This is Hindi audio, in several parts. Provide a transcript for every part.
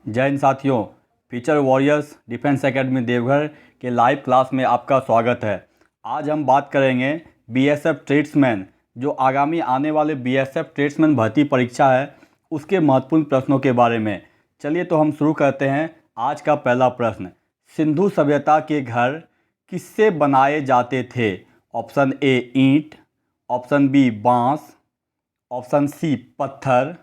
जय हिंद साथियों। Future warriors defence academy Deoghar के लाइव क्लास में आपका स्वागत है। आज हम बात करेंगे बीएसएफ ट्रेड्समैन, जो आगामी आने वाले बीएसएफ ट्रेड्समैन भर्ती परीक्षा है उसके महत्वपूर्ण प्रश्नों के बारे में। चलिए तो हम शुरू करते हैं। आज का पहला प्रश्न, सिंधु सभ्यता के घर किससे बनाए जाते थे? ऑप्शन ए ईंट, ऑप्शन बी बांस, ऑप्शन सी पत्थर,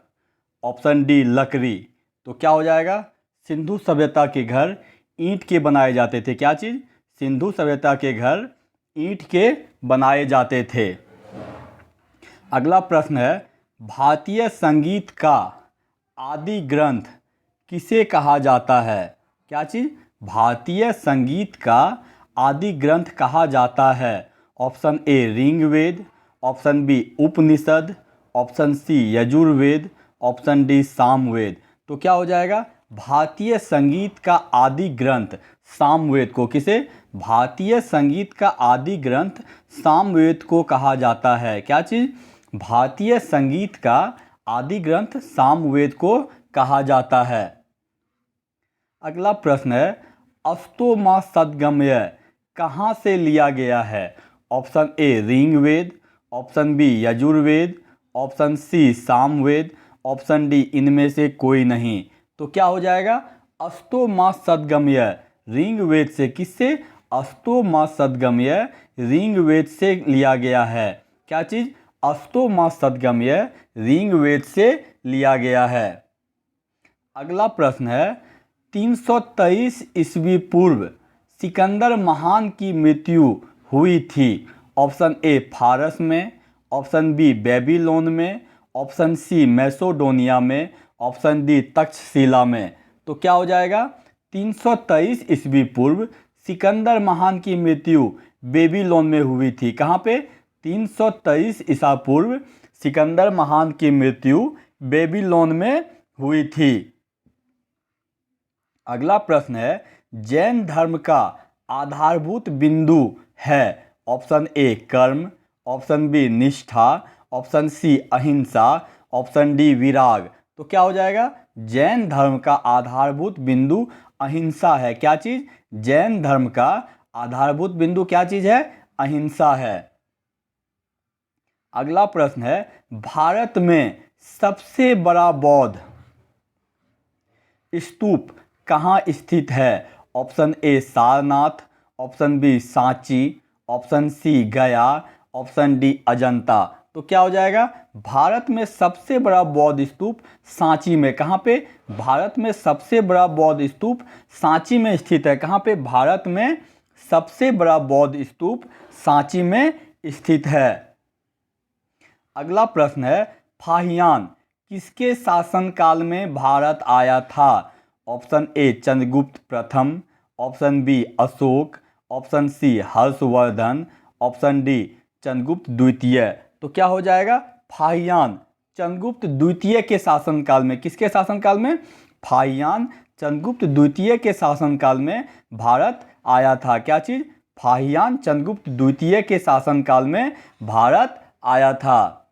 ऑप्शन डी लकड़ी। तो क्या हो जाएगा? सिंधु सभ्यता के घर ईंट के बनाए जाते थे। क्या चीज़? सिंधु सभ्यता के घर ईंट के बनाए जाते थे। अगला प्रश्न है, भारतीय संगीत का आदि ग्रंथ किसे कहा जाता है? क्या चीज़? भारतीय संगीत का आदि ग्रंथ कहा जाता है। Option A Rigveda, option B Upanishad, option C Yajurveda, option D Samaveda. तो क्या हो जाएगा? भारतीय संगीत का आदि ग्रंथ सामवेद को किसे? भारतीय संगीत का आदि ग्रंथ सामवेद को कहा जाता है। क्या चीज़? भारतीय संगीत का आदि ग्रंथ सामवेद को कहा जाता है। अगला प्रश्न है, अष्टोमा सद्गमय कहाँ से लिया गया है? Option A Rigveda, option B Yajurveda, option C Samaveda, option D इनमें से कोई नहीं। तो क्या हो जाएगा? अष्टोमा सद्गमय ऋग्वेद से। किससे? अष्टोमा सद्गमय ऋग्वेद से लिया गया है। क्या चीज़? अष्टोमा सद्गमय ऋग्वेद से लिया गया है। अगला प्रश्न है, 323 ईस्वी पूर्व सिकंदर महान की मृत्यु हुई थी। ऑप्शन ए फारस में, ऑप्शन बी बेबीलोन में, ऑप्शन सी मैसेडोनिया में, ऑप्शन डी तक्षशिला में। तो क्या हो जाएगा? 323 ईस्वी पूर्व सिकंदर महान की मृत्यु बेबीलोन में हुई थी। कहाँ पे? 323 ईसा पूर्व सिकंदर महान की मृत्यु बेबीलोन में हुई थी। अगला प्रश्न है, जैन धर्म का आधारभूत बिंदु है। ऑप्शन ए कर्म, ऑप्शन बी निष्ठा, ऑप्शन सी अहिंसा, ऑप्शन डी विराग। तो क्या हो जाएगा? जैन धर्म का आधारभूत बिंदु अहिंसा है। क्या चीज़? जैन धर्म का आधारभूत बिंदु क्या चीज़ है? अहिंसा है। अगला प्रश्न है, भारत में सबसे बड़ा बौद्ध स्तूप कहाँ स्थित है? Option A Sarnath, option B Sanchi, option C Gaya, option D Ajanta. तो क्या हो जाएगा? भारत में सबसे बड़ा बौद्ध स्तूप सांची में। कहाँ पे? भारत में सबसे बड़ा बौद्ध स्तूप सांची में स्थित है। कहाँ पे? भारत में सबसे बड़ा बौद्ध स्तूप सांची में स्थित है। अगला प्रश्न है, फाहियान किसके शासनकाल में भारत आया था? ऑप्शन ए चंद्रगुप्त प्रथम, option B Ashoka, option C Harshavardhana, option D Chandragupta द्वितीय। तो क्या हो जाएगा? फाहियान चंद्रगुप्त द्वितीय के शासनकाल में। किसके शासनकाल में? फाहियान चंद्रगुप्त द्वितीय के शासनकाल में भारत आया था। क्या चीज़? फाहियान चंद्रगुप्त द्वितीय के शासनकाल में भारत आया था।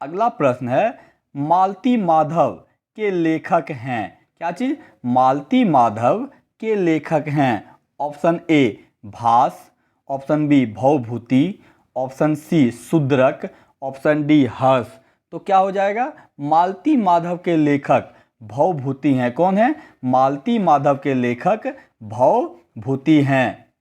अगला प्रश्न है, मालती माधव के लेखक हैं। क्या चीज़? मालती माधव के लेखक हैं। Option A Bhasa, option B Bhavabhuti, option C Shudraka, option D Harsha. तो क्या हो जाएगा? मालती माधव के लेखक भवभूति हैं। कौन है? मालती माधव के लेखक भवभूति हैं।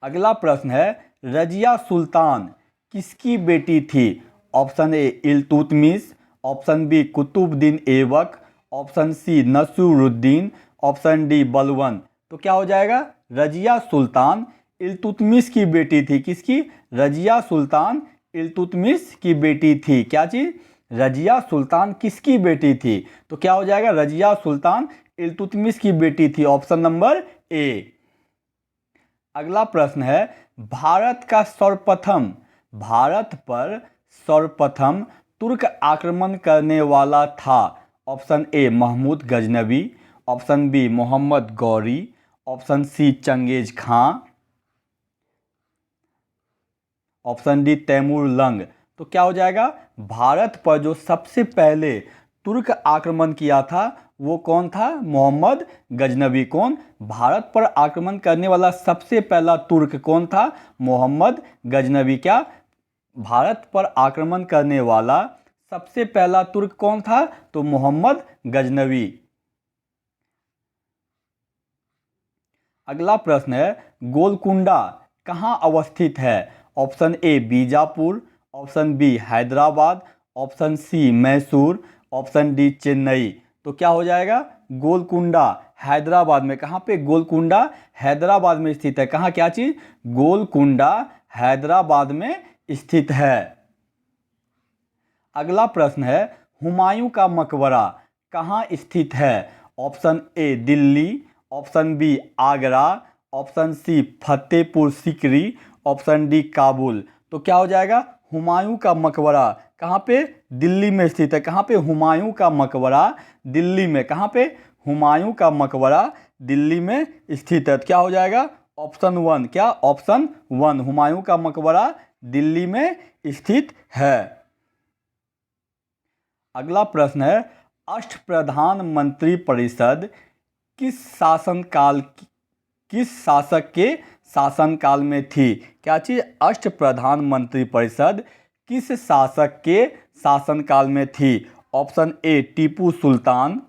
अगला प्रश्न है, रजिया सुल्तान किसकी बेटी थी? Option A Iltutmish, option B Qutubuddin Aibak, option C Nasiruddin, option D Balban. तो क्या हो जाएगा? रजिया सुल्तान इल्तुतमिश की बेटी थी। किसकी? रजिया सुल्तान इल्तुतमिश की बेटी थी। क्या चीज़? रजिया सुल्तान किसकी बेटी थी? तो क्या हो जाएगा? रजिया सुल्तान इल्तुतमिश की बेटी थी। Option number A. अगला प्रश्न है, भारत पर सर्वप्रथम तुर्क आक्रमण करने वाला था। Option A Mahmud Ghaznavi, option B Muhammad Ghori, option C Changez Khan, option D Timur Lang. तो क्या हो जाएगा? भारत पर जो सबसे पहले तुर्क आक्रमण किया था वो कौन था? मोहम्मद गजनवी। कौन? भारत पर आक्रमण करने वाला सबसे पहला तुर्क कौन था? मोहम्मद गजनवी। क्या? भारत पर आक्रमण करने वाला सबसे पहला तुर्क कौन था? तो मोहम्मद गजनवी। अगला प्रश्न है, गोलकुंडा कहाँ अवस्थित है? Option A Bijapur, option B Hyderabad, option C Mysore, option D Chennai. तो क्या हो जाएगा? गोलकुंडा हैदराबाद में। कहाँ पे? गोलकुंडा हैदराबाद में स्थित है। कहाँ? क्या चीज? गोलकुंडा हैदराबाद में स्थित है। अगला प्रश्न है, हुमायूं का मकबरा कहाँ स्थित है? Option A Delhi, option B Agra, option C Fatehpur Sikri, option D Kabul. तो क्या हो जाएगा? हुमायूं का मकबरा कहाँ पे? दिल्ली में स्थित है। कहाँ पे? हुमायूं का मकबरा दिल्ली में। कहाँ पे? हुमायूं का मकबरा दिल्ली में स्थित है। तो क्या हो जाएगा? Option one. क्या? ऑप्शन वन, हुमायूं का मकबरा दिल्ली में स्थित है। अगला प्रश्न है, अष्टप्रधान मंत्री परिषद किस शासक के शासनकाल में थी? क्या चीज? अष्टप्रधान मंत्री परिषद किस शासक के शासनकाल में थी? Option A Tipu Sultan,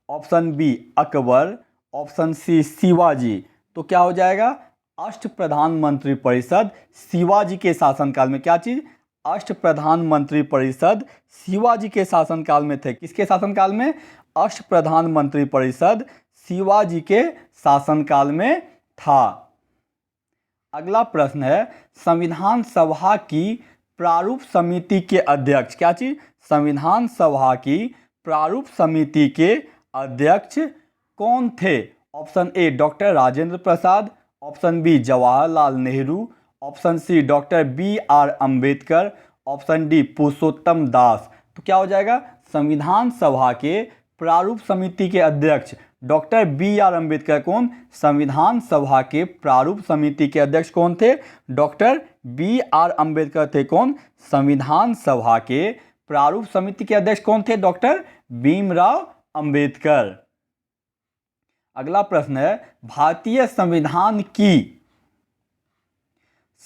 option B Akbar, option C Shivaji. तो क्या हो जाएगा? अष्टप्रधान मंत्री परिषद शिवाजी के शासनकाल में। क्या चीज? अष्टप्रधान मंत्री परिषद शिवाजी के शासनकाल में थे। किसके शासनकाल में? अष्टप्रधान मंत्री परिषद शिवाजी के शासनकाल में था। अगला प्रश्न है, संविधान सभा की प्रारूप समिति के अध्यक्ष। क्या चीज? संविधान सभा की प्रारूप समिति के अध्यक्ष कौन थे? Option A doctor Rajendra Prasad, option B Jawaharlal Nehru, option C doctor B R Ambedkar, option D Purushottam Das. तो क्या हो जाएगा? संविधान सभा के प्रारूप समिति के अध्यक्ष डॉक्टर बी आर अम्बेडकर। कौन? संविधान सभा के प्रारूप समिति के अध्यक्ष कौन थे? डॉक्टर बी आर अम्बेडकर थे। कौन? संविधान सभा के प्रारूप समिति के अध्यक्ष कौन थे? डॉक्टर भीमराव अंबेडकर। अगला प्रश्न है, भारतीय संविधान की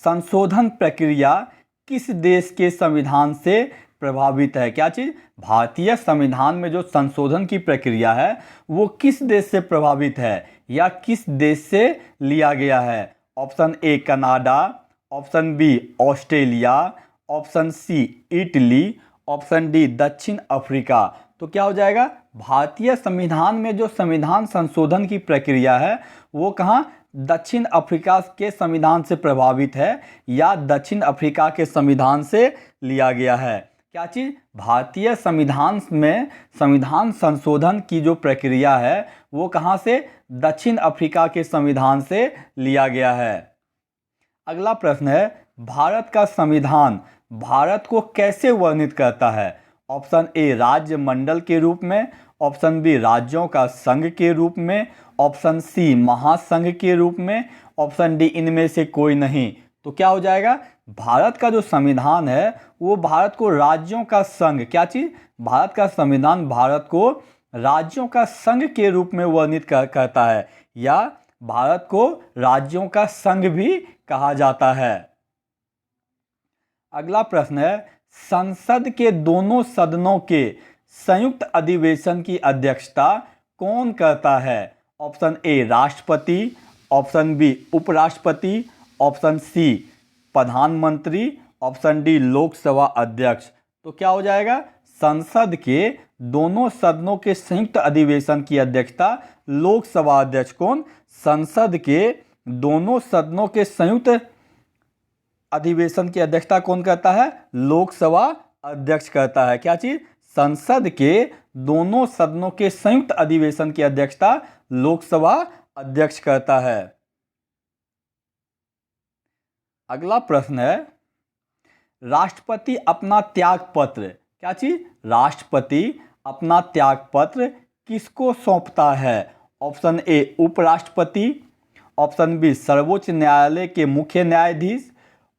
संशोधन प्रक्रिया किस देश के संविधान से प्रभावित है? क्या चीज? भारतीय संविधान में जो संशोधन की प्रक्रिया है वो किस देश से प्रभावित है या किस देश से लिया गया है? Option A Canada, option B Australia, option C Italy, option D दक्षिण अफ्रीका। तो क्या हो जाएगा? भारतीय संविधान में जो संविधान संशोधन की प्रक्रिया है वो कहाँ? दक्षिण अफ्रीका के संविधान से प्रभावित है या दक्षिण अफ्रीका के संविधान से लिया गया है। क्या चीज? भारतीय संविधान में संविधान संशोधन की जो प्रक्रिया है वो कहाँ से? दक्षिण अफ्रीका के संविधान से लिया गया है। अगला प्रश्न है, भारत का संविधान भारत को कैसे वर्णित करता है? ऑप्शन ए राज्य मंडल के रूप में, ऑप्शन बी राज्यों का संघ के रूप में, ऑप्शन सी महासंघ के रूप में, ऑप्शन डी इनमें से कोई नहीं। तो क्या हो जाएगा? भारत का जो संविधान है वो भारत को राज्यों का संघ। क्या चीज? भारत का संविधान भारत को राज्यों का संघ के रूप में वर्णित करता है या भारत को राज्यों का संघ भी कहा जाता है। अगला प्रश्न है, संसद के दोनों सदनों के संयुक्त अधिवेशन की अध्यक्षता कौन करता है? ऑप्शन ए राष्ट्रपति, ऑप्शन बी उपराष्ट्रपति, ऑप्शन सी प्रधानमंत्री, ऑप्शन डी लोकसभा अध्यक्ष। तो क्या हो जाएगा? संसद के दोनों सदनों के संयुक्त अधिवेशन की अध्यक्षता लोकसभा अध्यक्ष। कौन? संसद के दोनों सदनों के संयुक्त अधिवेशन की अध्यक्षता कौन करता है? लोकसभा अध्यक्ष करता है। क्या चीज? संसद के दोनों सदनों के संयुक्त अधिवेशन की अध्यक्षता लोकसभा अध्यक्ष करता है। अगला प्रश्न है, राष्ट्रपति अपना त्याग पत्र। क्या चीज? राष्ट्रपति अपना त्याग पत्र किसको सौंपता है? ऑप्शन ए उपराष्ट्रपति, ऑप्शन बी सर्वोच्च न्यायालय के मुख्य न्यायाधीश,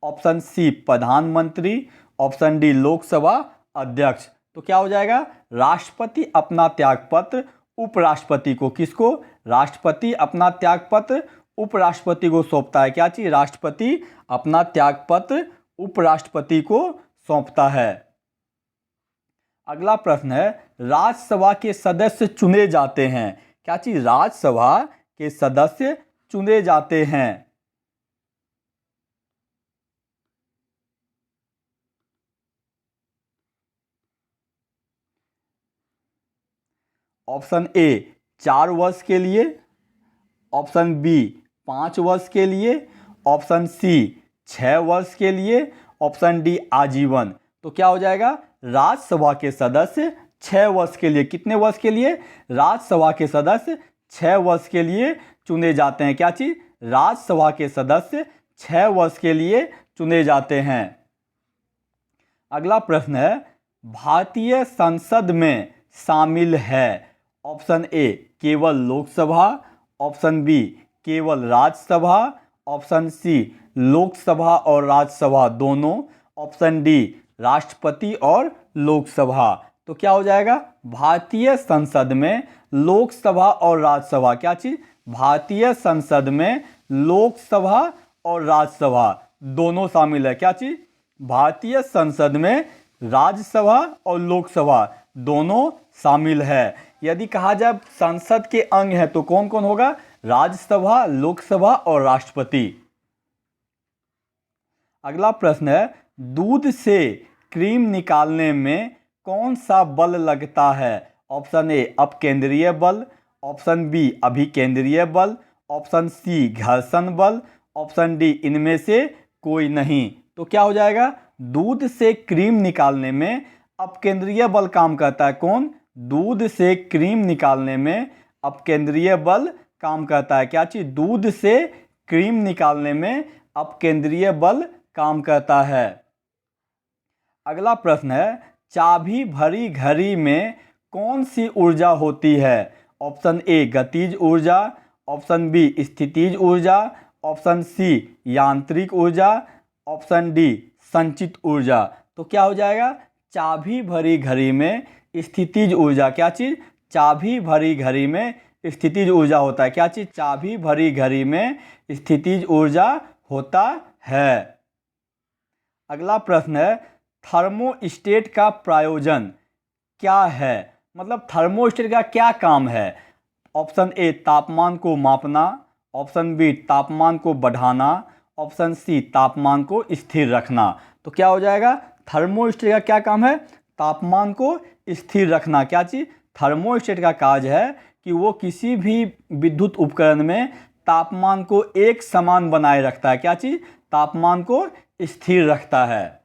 ऑप्शन सी प्रधानमंत्री, ऑप्शन डी लोकसभा अध्यक्ष। तो क्या हो जाएगा, राष्ट्रपति अपना त्यागपत्र उपराष्ट्रपति को, किसको, राष्ट्रपति अपना त्यागपत्र उपराष्ट्रपति को सौंपता है। क्या चीज, राष्ट्रपति अपना त्यागपत्र उपराष्ट्रपति को सौंपता है। अगला प्रश्न है, राज्यसभा के सदस्य चुने जाते हैं। क्या चीज, राज्यसभा के सदस्य चुने जाते हैं। ऑप्शन ए 4 वर्ष के लिए, ऑप्शन बी 5 वर्ष के लिए, ऑप्शन सी 6 वर्ष के लिए, ऑप्शन डी आजीवन। तो क्या हो जाएगा, राज्यसभा के सदस्य 6 वर्ष के लिए, कितने वर्ष के लिए, राज्यसभा के सदस्य 6 वर्ष के लिए चुने जाते हैं। क्या चीज, राज्यसभा के सदस्य 6 वर्ष के लिए चुने जाते हैं। अगला प्रश्न है, भारतीय संसद में शामिल है। ऑप्शन ए केवल लोकसभा, ऑप्शन बी केवल राज्यसभा, ऑप्शन सी लोकसभा और राज्यसभा दोनों, ऑप्शन डी राष्ट्रपति और लोकसभा। तो क्या हो जाएगा, भारतीय संसद में लोकसभा और राज्यसभा, क्या चीज, भारतीय संसद में लोकसभा और राज्यसभा दोनों शामिल है। क्या चीज, भारतीय संसद में राज्यसभा और लोकसभा दोनों शामिल है। यदि कहा जाए संसद के अंग हैं तो कौन कौन होगा, राज्यसभा, लोकसभा और राष्ट्रपति। अगला प्रश्न है, दूध से क्रीम निकालने में कौन सा बल लगता है। ऑप्शन ए अपकेंद्रीय बल, ऑप्शन बी अभिकेंद्रीय बल, ऑप्शन सी घर्षण बल, ऑप्शन डी इनमें से कोई नहीं। तो क्या हो जाएगा, दूध से क्रीम निकालने में अपकेंद्रीय बल काम करता है। कौन, दूध से क्रीम निकालने में अपकेंद्रीय बल काम करता है। क्या चीज, दूध से क्रीम निकालने में अपकेंद्रीय बल काम करता है। अगला प्रश्न है, चाबी भरी घड़ी में कौन सी ऊर्जा होती है। ऑप्शन ए गतिज ऊर्जा, ऑप्शन बी स्थितिज ऊर्जा, ऑप्शन सी यांत्रिक ऊर्जा, ऑप्शन डी संचित ऊर्जा। तो क्या हो जाएगा, चाबी भरी घड़ी में स्थितिज ऊर्जा। क्या चीज, चाबी भरी घड़ी में स्थितिज ऊर्जा होता है। क्या चीज, चाबी भरी घड़ी में स्थितिज ऊर्जा होता है। अगला प्रश्न है, थर्मोस्टेट का प्रयोजन क्या है। मतलब थर्मोस्टेट का क्या काम है। ऑप्शन ए तापमान को मापना, ऑप्शन बी तापमान को बढ़ाना, ऑप्शन सी तापमान को स्थिर रखना। तो क्या हो जाएगा, थर्मोस्टेट का क्या काम है, तापमान को स्थिर रखना। क्या चीज, थर्मोस्टेट का कार्य है कि वो किसी भी विद्युत उपकरण में तापमान को एक समान बनाए रखता है। क्या चीज, तापमान को स्थिर रखता है।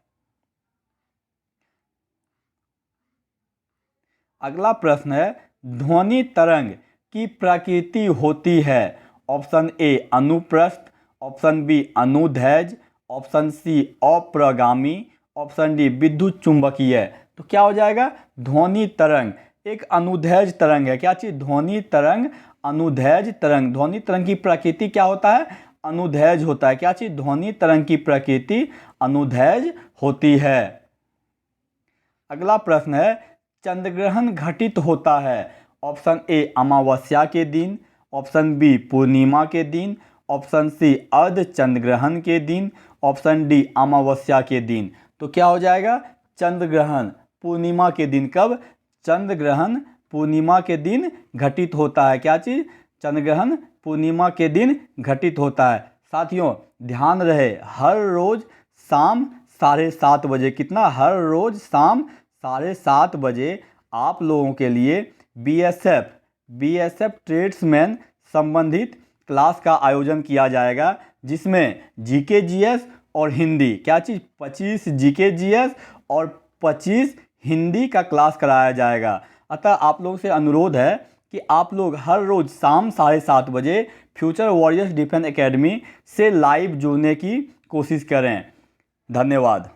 अगला प्रश्न है, ध्वनि तरंग की प्रकृति होती है। ऑप्शन ए अनुप्रस्थ, ऑप्शन बी अनुदैर्ध्य, ऑप्शन सी अप्रगामी, ऑप्शन डी विद्युत चुंबकीय। तो क्या हो जाएगा, ध्वनि तरंग एक अनुदैर्ध्य तरंग है। क्या चीज, ध्वनि तरंग अनुदैर्ध्य तरंग। ध्वनि तरंग की प्रकृति क्या होता है, अनुदैर्ध्य होता है। क्या चीज, ध्वनि तरंग की प्रकृति अनुदैर्ध्य होती है। अगला प्रश्न है, चंद्रग्रहण घटित होता है। ऑप्शन ए अमावस्या के दिन, ऑप्शन बी पूर्णिमा के दिन, ऑप्शन सी अर्ध चंद्रग्रहण के दिन, ऑप्शन डी अमावस्या के दिन। तो क्या हो जाएगा, चंद्रग्रहण पूर्णिमा के दिन। कब, चंद्रग्रहण पूर्णिमा के दिन घटित होता है। क्या चीज, चंद्रग्रहण पूर्णिमा के दिन घटित होता है। साथियों ध्यान रहे, हर रोज शाम 7:30 बजे, कितना, हर रोज शाम 7:30 बजे आप लोगों के लिए बीएसएफ ट्रेड्समैन संबंधित क्लास का आयोजन किया जाएगा, जिसमें जीके जीएस और हिंदी, क्या चीज़, 25 जीके जीएस और 25 हिंदी का क्लास कराया जाएगा। अतः आप लोगों से अनुरोध है कि आप लोग हर रोज़ शाम 7:30 बजे फ्यूचर वॉरियर्स डिफेंस एकेडमी से लाइव जुड़ने की कोशिश करें। धन्यवाद।